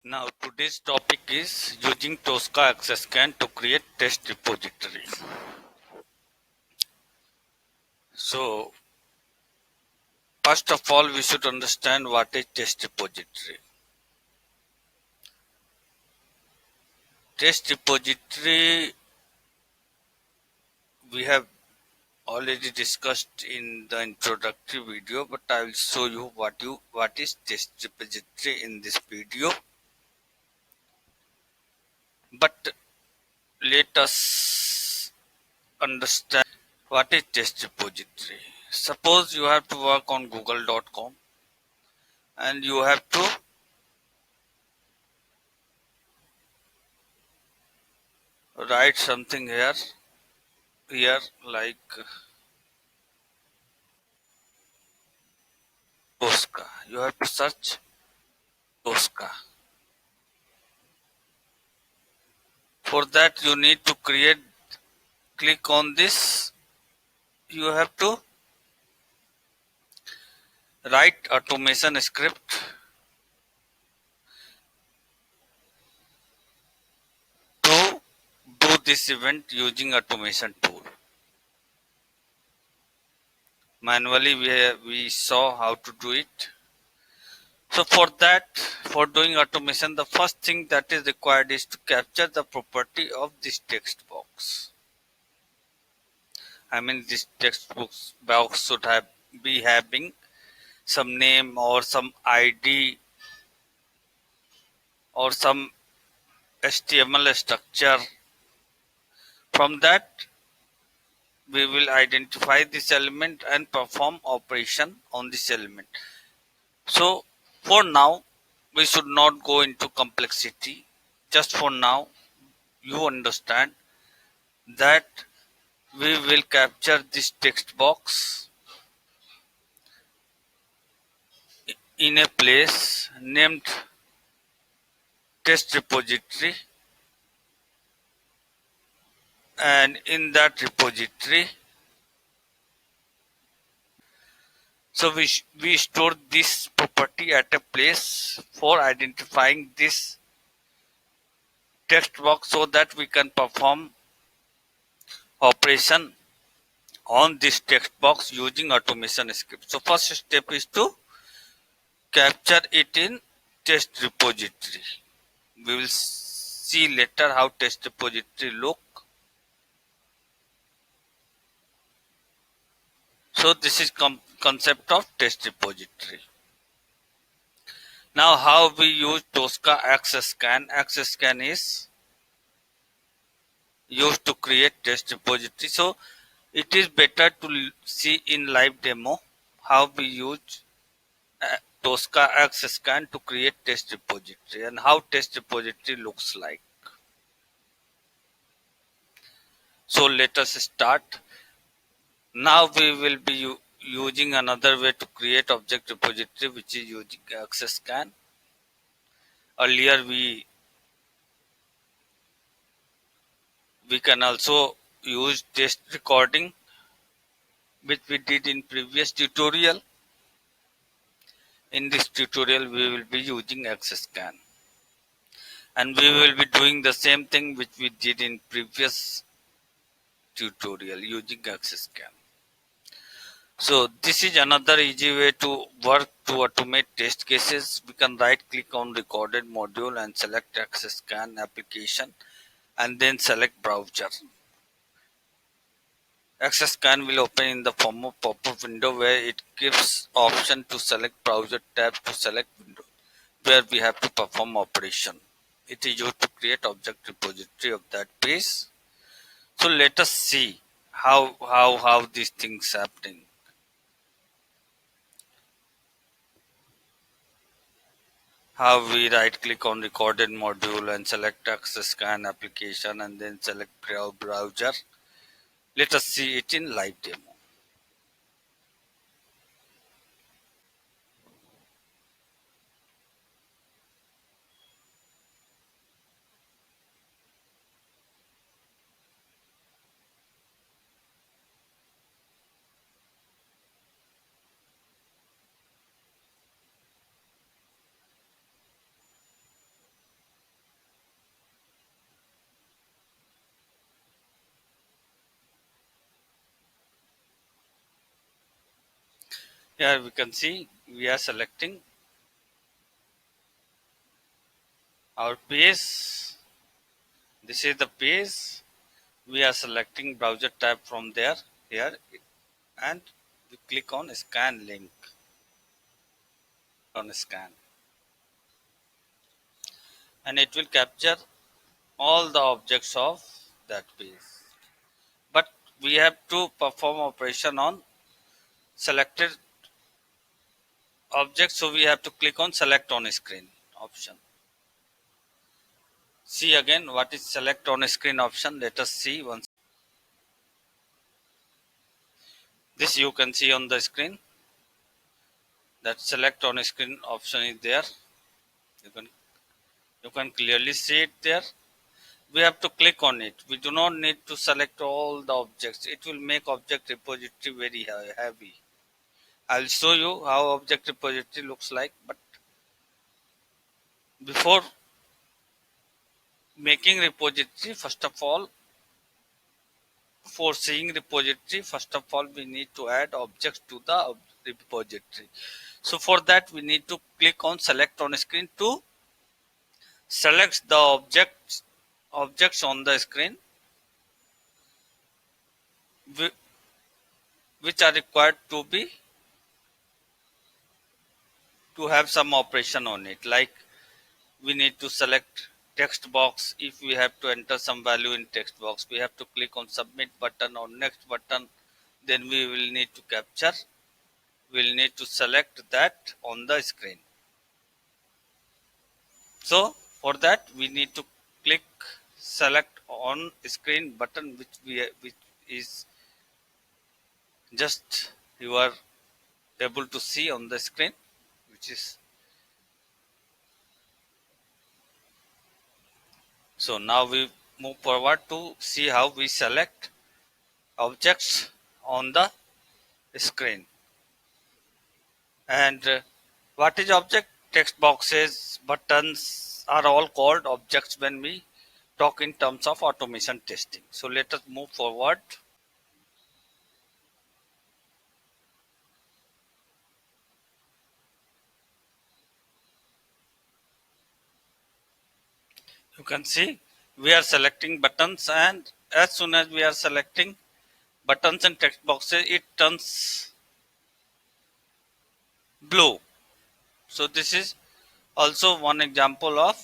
Now today's topic is using Tosca Access Scan to create test repository. So first of all we should understand what is test repository. Test repository we have already discussed in the introductory video, but I will show you what is test repository in this video. But let us understand what is test repository. Suppose you have to work on google.com and you have to write something here like Tosca. You have to search Tosca. For that you need to click on this. You have to write automation script to do this event using automation tool. Manually we saw how to do it. So for doing automation, the first thing that is required is to capture the property of this text box. I mean, this box should be having some name or some ID or some HTML structure. From that, we will identify this element and perform operation on this element. So for now, we should not go into complexity. Just for now, you understand that we will capture this text box in a place named test repository, and in that repository we store this property at a place for identifying this text box so that we can perform operation on this text box using automation script. So first step is to capture it in test repository. We will see later how test repository look. So this is concept of test repository. Now how we use Tosca Access Scan. Access Scan is used to create test repository. So it is better to see in live demo how we use Tosca Access Scan to create test repository and how test repository looks like. So let us start. Now we will be using another way to create object repository, which is using Access Scan. Earlier we can also use test recording, which we did in previous tutorial. In this tutorial we will be using Access Scan, and we will be doing the same thing which we did in previous tutorial using Access Scan. So this is another easy way to work to automate test cases. We can right click on recorded module and select Access Scan application and then select browser. Access Scan will open in the form of pop-up window where it gives option to select browser tab to select window where we have to perform operation. It is used to create object repository of that page. So let us see how these things happening. How we right click on recorded module and select Access Scan application and then select browser. Let us see it in live demo. Here we can see we are selecting our page. This is the page. We are selecting browser tab from there here, and we click on scan link on scan, and it will capture all the objects of that page. But we have to perform operation on selected object, so we have to click on select on screen option. See again what is select on screen option. Let us see once. This you can see on the screen, that select on screen option is there. You can clearly see it there. We have to click on it. We do not need to select all the objects. It will make object repository very heavy. I'll show you how object repository looks like, but before making repository, first of all, for seeing repository, first of all we need to add objects to the repository. So for that we need to click on select on screen to select the objects on the screen which are required to have some operation on it. Like we need to select text box. If we have to enter some value in text box, we have to click on submit button or next button. Then we will need to capture, we'll need to select that on the screen. So for that we need to click select on screen button, which is just you are able to see on the screen, which is. So now we move forward to see how we select objects on the screen. And what is object? Text boxes, buttons are all called objects when we talk in terms of automation testing. So let us move forward. You can see we are selecting buttons, and as soon as we are selecting buttons and text boxes, it turns blue. So this is also one example of.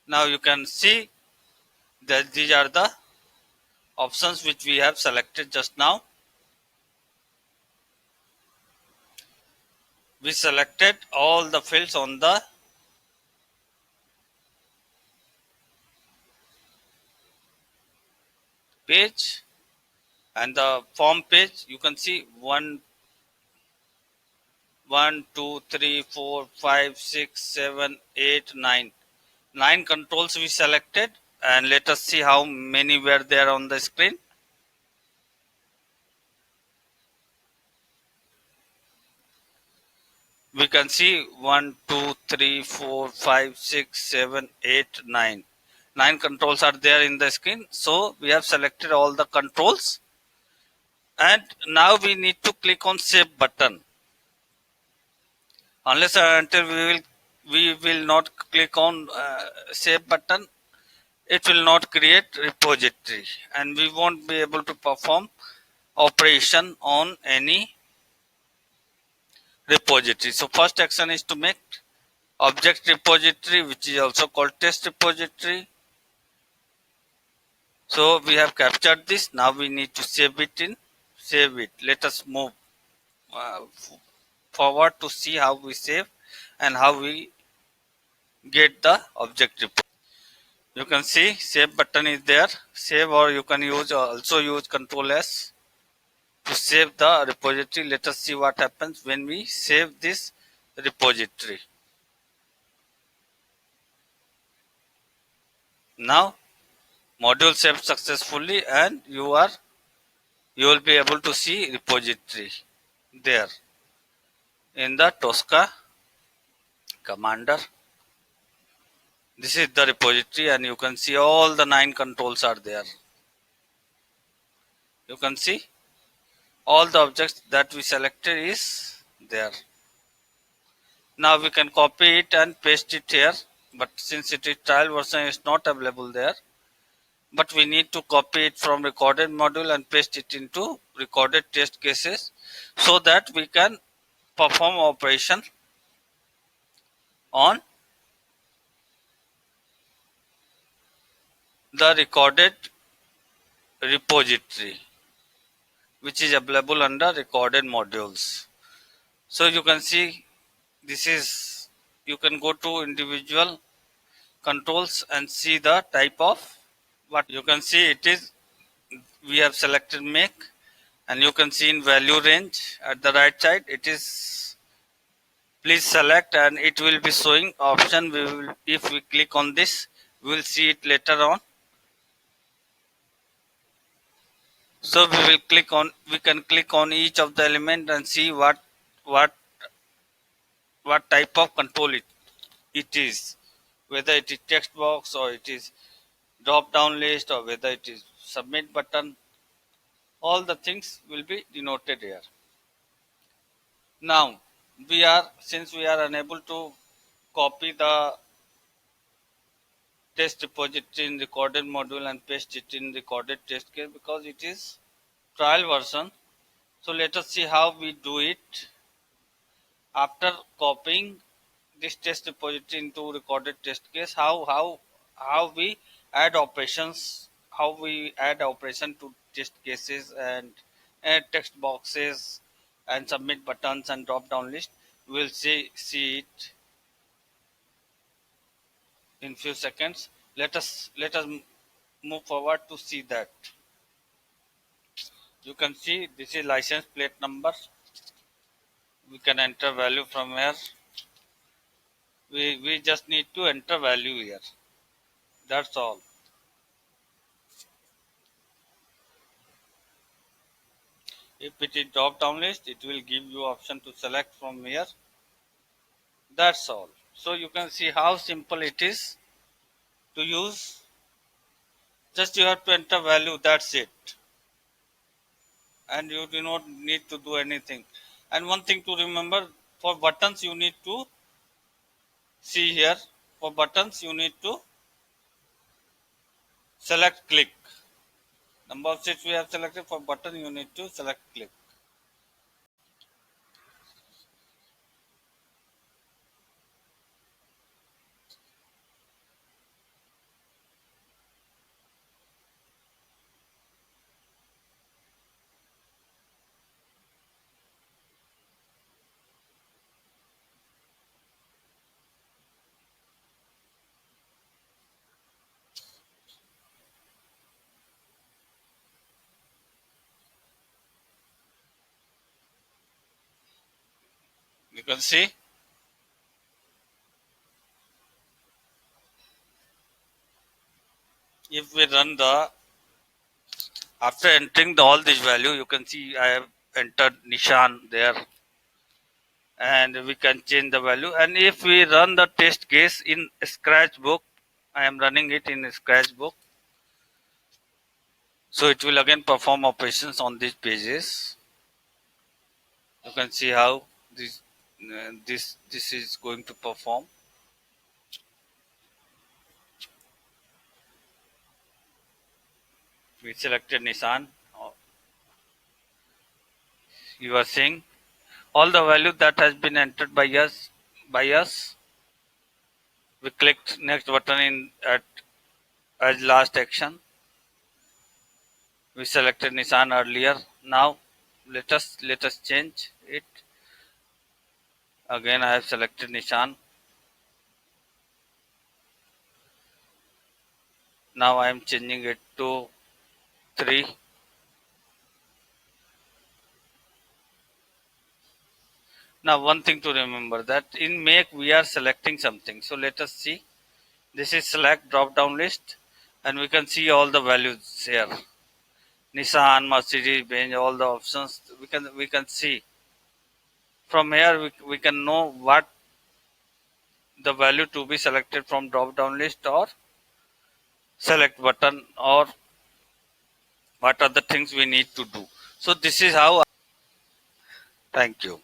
Now you can see that these are the options which we have selected just now. We selected all the fields on the page, and the form page you can see 9 controls we selected, and let us see how many were there on the screen. We can see 1 2 3 4 5 6 7 8 9. 9 controls are there in the screen. So we have selected all the controls, and now we need to click on save button. Unless until we will not click on save button, it will not create repository, and we won't be able to perform operation on any repository. So first action is to make object repository, which is also called test repository. So we have captured this. Now we need to save it. Let us move uh, forward to see how we save and how we get the object report. You can see save button is there. Save, or you can also use Control S to save the repository. Let us see what happens when we save this repository. Now module saved successfully, and you will be able to see repository there in the Tosca Commander. This is the repository, and you can see all the 9 controls are there. You can see all the objects that we selected is there. Now we can copy it and paste it here, but since it is trial version, it's not available there. But we need to copy it from recorded module and paste it into recorded test cases so that we can perform operation on the recorded repository, which is available under recorded modules. So you can see this is, you can go to individual controls and see the type of what you can see. It is, we have selected make, and you can see in value range at the right side it is, please select, and it will be showing option. We will, if we click on this, we will see it later on. So we will click on, we can click on each of the element and see what what type of control it is, whether it is text box or it is drop down list or whether it is submit button. All the things will be denoted here. Now we are, since we are unable to copy the test repository in recorded module and paste it in recorded test case because it is trial version. So let us see how we do it. After copying this test repository into recorded test case, how we add operations, how we add operation to test cases and add text boxes and submit buttons and drop down list. We'll see it in few seconds. Let us move forward to see that. You can see this is license plate number. We can enter value from here. We just need to enter value here. That's all. If it is drop down list, it will give you option to select from here. That's all. So you can see how simple it is to use. Just you have to enter value, that's it. And you do not need to do anything. And one thing to remember, for buttons you need to see here. For buttons you need to select click. Number of sheets we have selected. For button you need to select click. You can see if we run the, after entering all this value, you can see I have entered Nishan there, and we can change the value. And if we run the test case in Scratchbook, I am running it in Scratchbook, so it will again perform operations on these pages. You can see how this is going to perform. We selected Nissan. You are seeing all the value that has been entered by us. We clicked next button in at as last action. We selected Nissan earlier. Now let us change it. Again I have selected Nissan. Now I am changing it to 3. Now one thing to remember, that in make we are selecting something. So let us see. This is select drop down list, and we can see all the values here. Nissan, Mercedes Benz, all the options we can see. From here we can know what the value to be selected from drop down list or select button, or what are the things we need to do. So this is how Thank you.